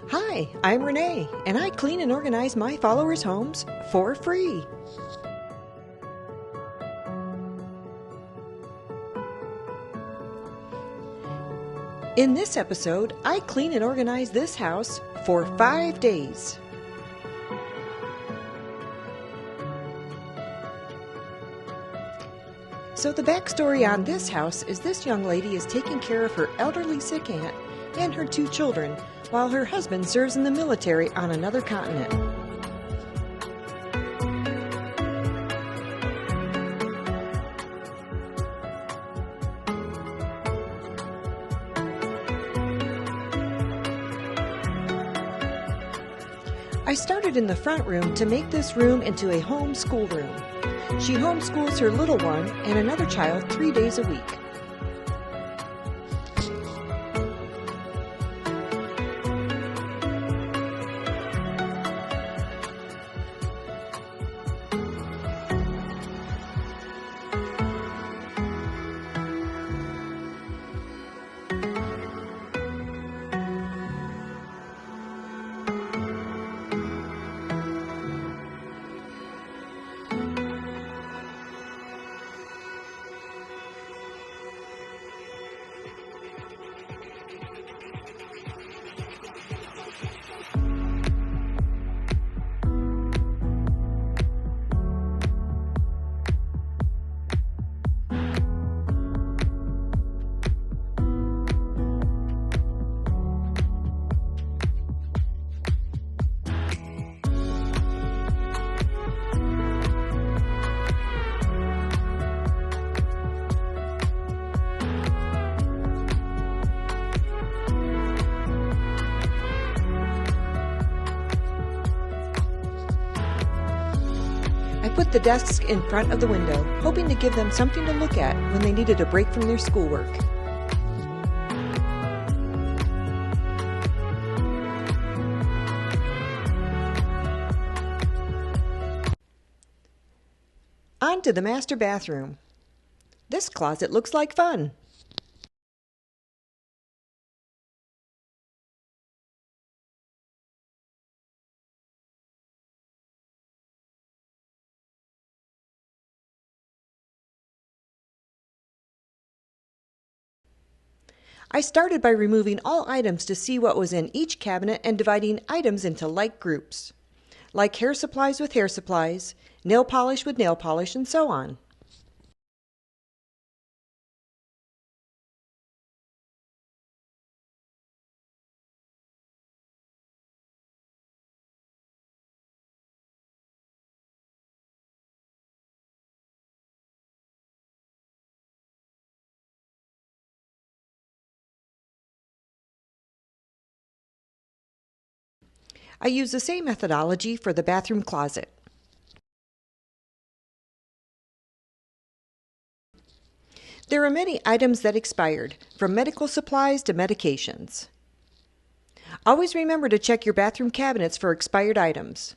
Hi, I'm Renee, and I clean and organize my followers' homes for free. In this episode, I clean and organize this house for 5 days. So the backstory on this house is this young lady is taking care of her elderly sick aunt and her 2 children while her husband serves in the military on another continent. I started in the front room to make this room into a homeschool room. She homeschools her little one and another child 3 days a week. I put the desks in front of the window, hoping to give them something to look at when they needed a break from their schoolwork. On to the master bathroom. This closet looks like fun. I started by removing all items to see what was in each cabinet and dividing items into like groups, like hair supplies with hair supplies, nail polish with nail polish, and so on. I use the same methodology for the bathroom closet. There are many items that expired, from medical supplies to medications. Always remember to check your bathroom cabinets for expired items.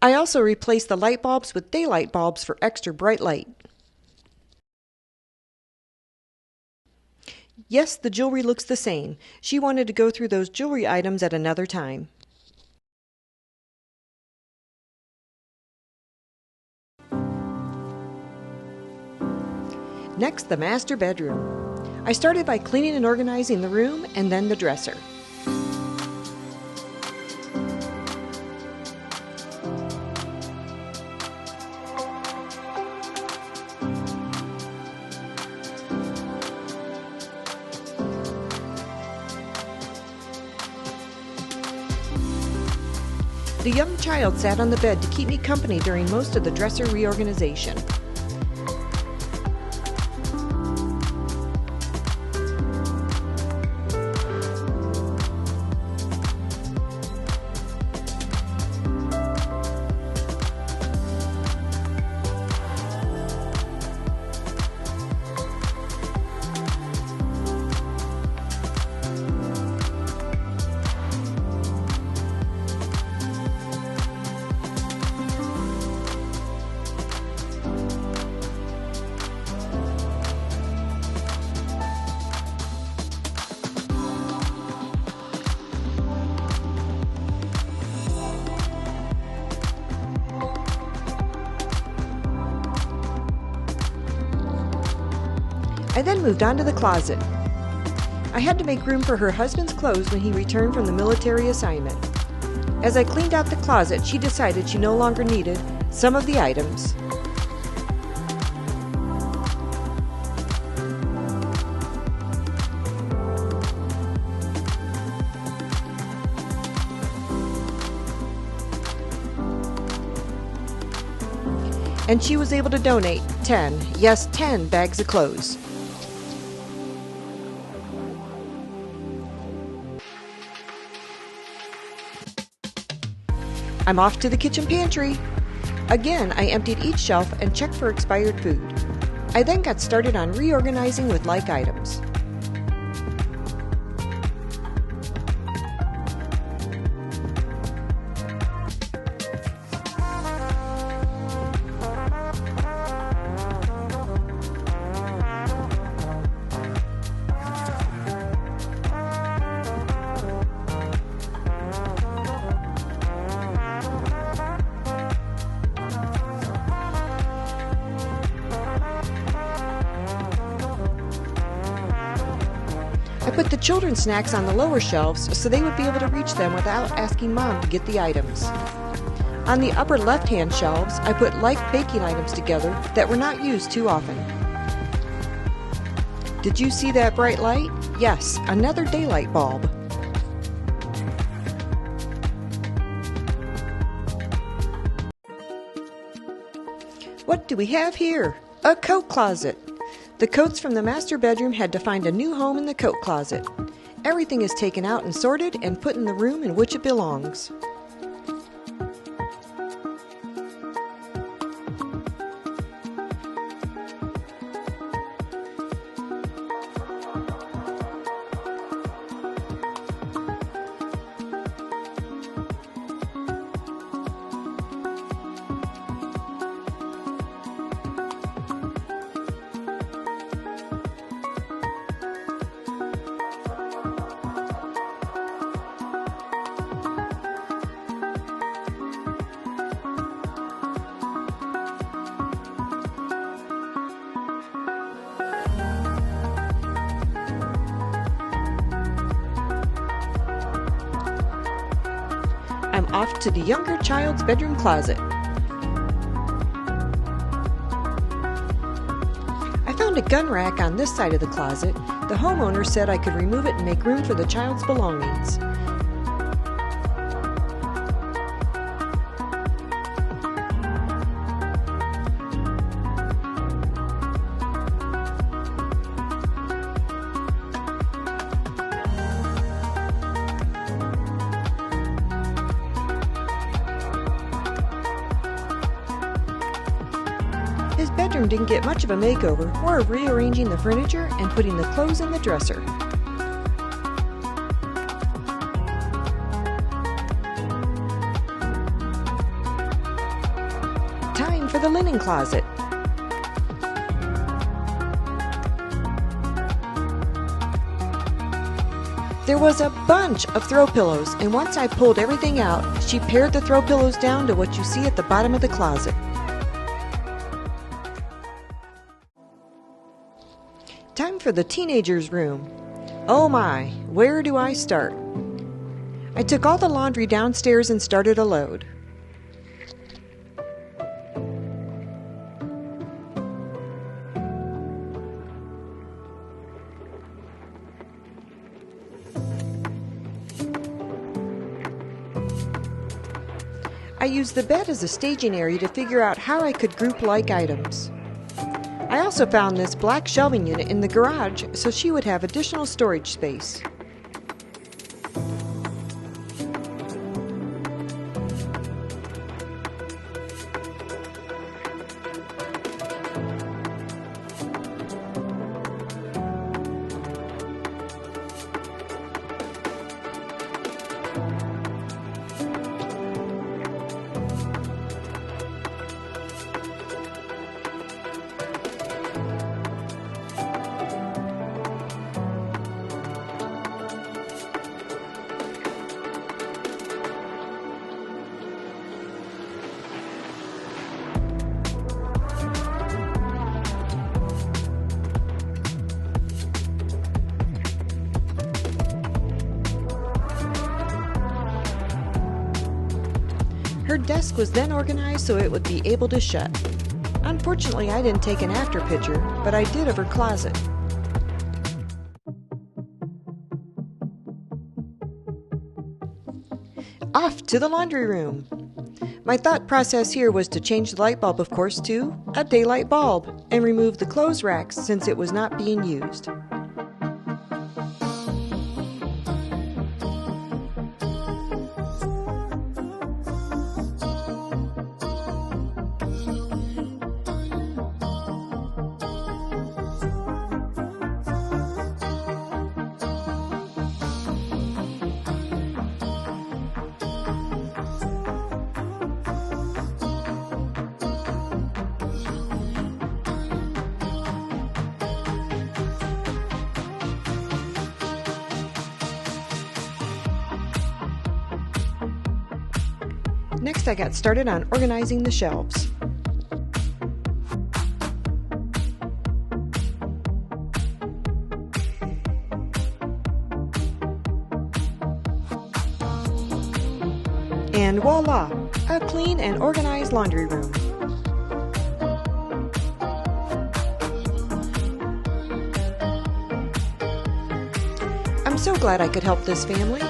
I also replaced the light bulbs with daylight bulbs for extra bright light. Yes, the jewelry looks the same. She wanted to go through those jewelry items at another time. Next, the master bedroom. I started by cleaning and organizing the room and then the dresser. The young child sat on the bed to keep me company during most of the dresser reorganization. I then moved on to the closet. I had to make room for her husband's clothes when he returned from the military assignment. As I cleaned out the closet, she decided she no longer needed some of the items. And she was able to donate 10 bags of clothes. I'm off to the kitchen pantry. Again, I emptied each shelf and checked for expired food. I then got started on reorganizing with like items. I put the children's snacks on the lower shelves so they would be able to reach them without asking Mom to get the items. On the upper left-hand shelves, I put like baking items together that were not used too often. Did you see that bright light? Yes, another daylight bulb. What do we have here? A coat closet. The coats from the master bedroom had to find a new home in the coat closet. Everything is taken out and sorted and put in the room in which it belongs. I'm off to the younger child's bedroom closet. I found a gun rack on this side of the closet. The homeowner said I could remove it and make room for the child's belongings. His bedroom didn't get much of a makeover. We're rearranging the furniture and putting the clothes in the dresser. Time for the linen closet. There was a bunch of throw pillows, and once I pulled everything out, she pared the throw pillows down to what you see at the bottom of the closet. Time for the teenager's room. Oh my, where do I start? I took all the laundry downstairs and started a load. I used the bed as a staging area to figure out how I could group like items. I also found this black shelving unit in the garage so she would have additional storage space. Her desk was then organized so it would be able to shut. Unfortunately, I didn't take an after picture, but I did of her closet. Off to the laundry room. My thought process here was to change the light bulb, of course, to a daylight bulb and remove the clothes racks since it was not being used. Next, I got started on organizing the shelves. And voila, a clean and organized laundry room. I'm so glad I could help this family.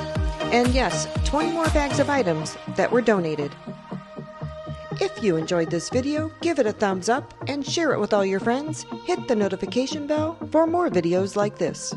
And yes, 20 more bags of items that were donated. If you enjoyed this video, give it a thumbs up and share it with all your friends. Hit the notification bell for more videos like this.